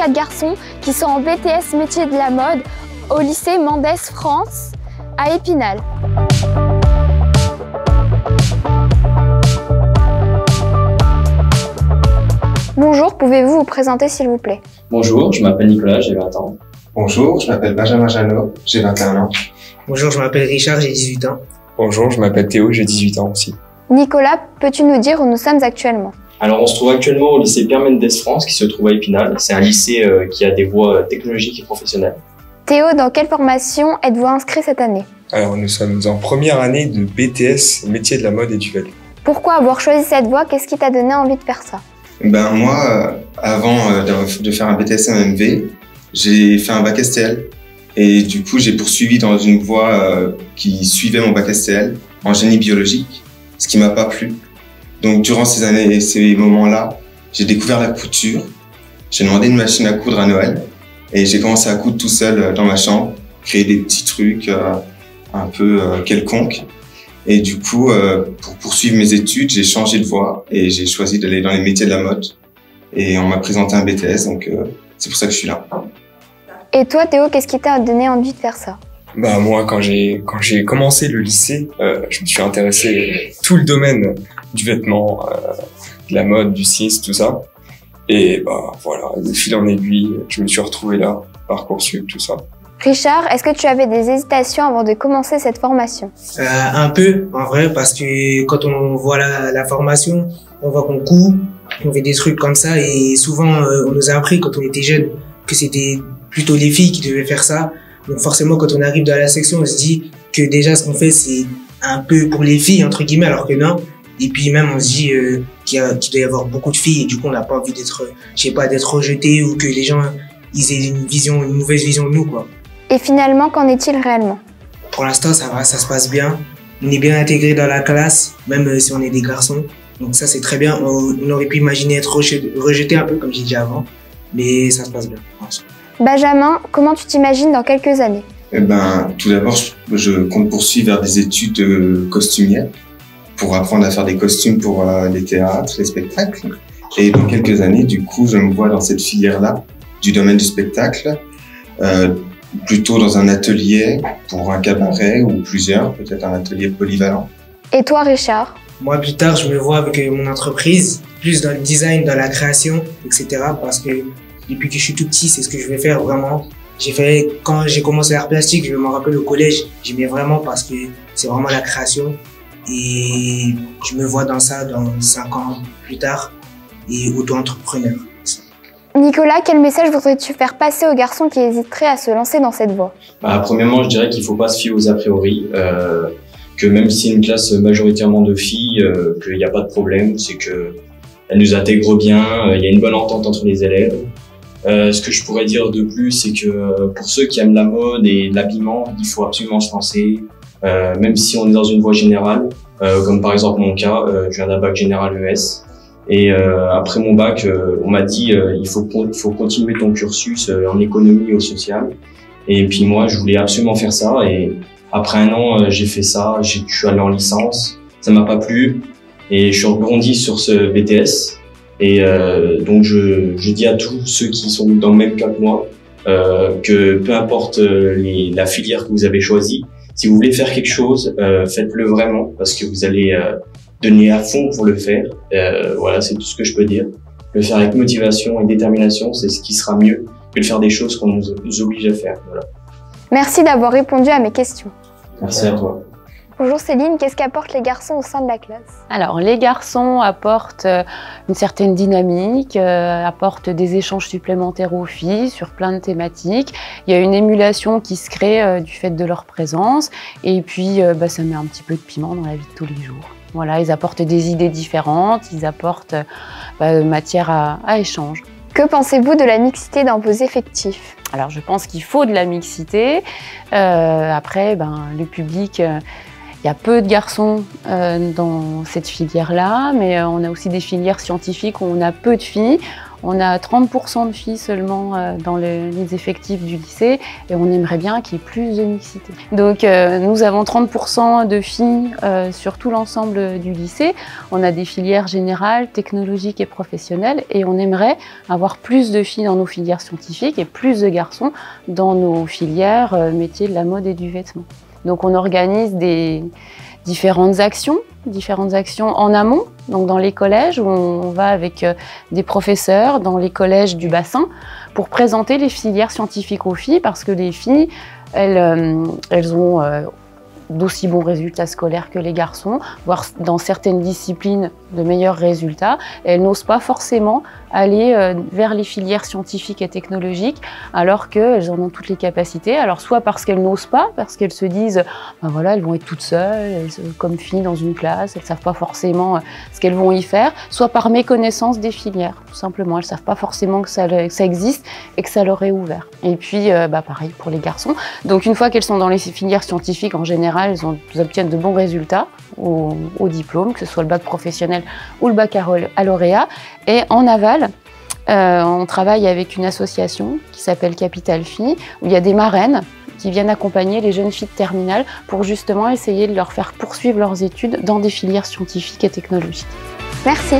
4 garçons qui sont en BTS métier de la mode au lycée Mendès France à Épinal. Bonjour, pouvez-vous vous présenter s'il vous plaît? Bonjour, je m'appelle Nicolas, j'ai 20 ans. Bonjour, je m'appelle Benjamin Janot, j'ai 21 ans. Bonjour, je m'appelle Richard, j'ai 18 ans. Bonjour, je m'appelle Théo, j'ai 18 ans aussi. Nicolas, peux-tu nous dire où nous sommes actuellement? Alors on se trouve actuellement au lycée Pierre Mendès France qui se trouve à Épinal. C'est un lycée qui a des voies technologiques et professionnelles. Théo, dans quelle formation êtes-vous inscrit cette année? Alors nous sommes en première année de BTS, métier de la mode et du vêtement. Pourquoi avoir choisi cette voie? Qu'est-ce qui t'a donné envie de faire ça? Ben moi, avant de faire un BTS MMV, j'ai fait un bac STL. Et du coup, j'ai poursuivi dans une voie qui suivait mon bac STL en génie biologique, ce qui m'a pas plu. Donc durant ces années et ces moments-là, j'ai découvert la couture. J'ai demandé une machine à coudre à Noël et j'ai commencé à coudre tout seul dans ma chambre, créer des petits trucs un peu quelconques. Et du coup, pour poursuivre mes études, j'ai changé de voie et j'ai choisi d'aller dans les métiers de la mode. Et on m'a présenté un BTS, donc c'est pour ça que je suis là. Et toi Théo, qu'est-ce qui t'a donné envie de faire ça? Bah moi, quand j'ai commencé le lycée, je me suis intéressé à tout le domaine du vêtement, de la mode, du cis, tout ça. Et bah voilà, de fil en aiguille, je me suis retrouvé là, Parcoursup, tout ça. Richard, est-ce que tu avais des hésitations avant de commencer cette formation? Un peu, en vrai, parce que quand on voit la formation, on voit qu'on coud, qu'on fait des trucs comme ça, et souvent on nous a appris quand on était jeunes que c'était plutôt les filles qui devaient faire ça. Donc forcément, quand on arrive dans la section, on se dit que déjà ce qu'on fait, c'est un peu pour les filles, entre guillemets, alors que non. Et puis même, on se dit qu'il doit y avoir beaucoup de filles, et du coup, on n'a pas envie d'être, je sais pas, d'être rejeté ou que les gens ils aient une mauvaise vision de nous, quoi. Et finalement, qu'en est-il réellement? Pour l'instant, ça va, ça se passe bien. On est bien intégré dans la classe, même si on est des garçons. Donc ça, c'est très bien. On aurait pu imaginer être rejeté un peu, comme j'ai dit avant, mais ça se passe bien. Benjamin, comment tu t'imagines dans quelques années? Eh ben, tout d'abord, je compte poursuivre vers des études costumières pour apprendre à faire des costumes pour les théâtres, les spectacles. Et dans quelques années, du coup, je me vois dans cette filière-là, du domaine du spectacle, plutôt dans un atelier pour un cabaret ou plusieurs, peut-être un atelier polyvalent. Et toi, Richard? Moi, plus tard, je me vois avec mon entreprise, plus dans le design, dans la création, etc. Parce que depuis que je suis tout petit, c'est ce que je vais faire vraiment. Quand j'ai commencé l'art plastique, je me rappelle au collège, j'aimais vraiment parce que c'est vraiment la création. Et je me vois dans ça dans 5 ans plus tard et auto-entrepreneur. Nicolas, quel message voudrais-tu faire passer aux garçons qui hésiteraient à se lancer dans cette voie? Premièrement, je dirais qu'il ne faut pas se fier aux a priori, que même si c'est une classe majoritairement de filles, qu'il n'y a pas de problème, c'est qu'elles nous intègrent bien, il y a une bonne entente entre les élèves. Ce que je pourrais dire de plus, c'est que pour ceux qui aiment la mode et l'habillement, il faut absolument se lancer, même si on est dans une voie générale, comme par exemple mon cas, je viens d'un bac général ES. Et après mon bac, on m'a dit il faut continuer ton cursus en économie et au social. Et puis moi, je voulais absolument faire ça. Et après 1 an, j'ai fait ça. Je suis allé en licence. Ça m'a pas plu. Et je suis rebondi sur ce BTS. Et donc je dis à tous ceux qui sont dans le même cas que moi que peu importe la filière que vous avez choisie, si vous voulez faire quelque chose, faites-le vraiment parce que vous allez donner à fond pour le faire. Voilà, c'est tout ce que je peux dire. Le faire avec motivation et détermination, c'est ce qui sera mieux que de faire des choses qu'on nous oblige à faire. Voilà. Merci d'avoir répondu à mes questions. Merci à toi. Bonjour Céline, qu'est-ce qu'apportent les garçons au sein de la classe? Alors, les garçons apportent une certaine dynamique, apportent des échanges supplémentaires aux filles sur plein de thématiques. Il y a une émulation qui se crée du fait de leur présence. Et puis, ça met un petit peu de piment dans la vie de tous les jours. Voilà, ils apportent des idées différentes, ils apportent matière à échange. Que pensez-vous de la mixité dans vos effectifs? Alors, je pense qu'il faut de la mixité. Après, le public... Il y a peu de garçons dans cette filière-là, mais on a aussi des filières scientifiques où on a peu de filles. On a 30% de filles seulement dans les effectifs du lycée et on aimerait bien qu'il y ait plus de mixité. Donc nous avons 30% de filles sur tout l'ensemble du lycée. On a des filières générales, technologiques et professionnelles et on aimerait avoir plus de filles dans nos filières scientifiques et plus de garçons dans nos filières métiers de la mode et du vêtement. Donc on organise des différentes actions en amont, donc dans les collèges où on va avec des professeurs dans les collèges du bassin pour présenter les filières scientifiques aux filles parce que les filles, elles ont d'aussi bons résultats scolaires que les garçons, voire dans certaines disciplines de meilleurs résultats. Et elles n'osent pas forcément aller vers les filières scientifiques et technologiques alors qu'elles en ont toutes les capacités. Alors soit parce qu'elles n'osent pas, parce qu'elles se disent ben voilà, elles vont être toutes seules, comme filles dans une classe, elles ne savent pas forcément ce qu'elles vont y faire, soit par méconnaissance des filières, tout simplement. Elles ne savent pas forcément que ça existe et que ça leur est ouvert. Et puis pareil pour les garçons. Donc une fois qu'elles sont dans les filières scientifiques, en général, elles obtiennent de bons résultats au diplôme, que ce soit le bac professionnel ou le baccalauréat. Et en aval, on travaille avec une association qui s'appelle Capital Filles, où il y a des marraines qui viennent accompagner les jeunes filles de terminale pour justement essayer de leur faire poursuivre leurs études dans des filières scientifiques et technologiques. Merci.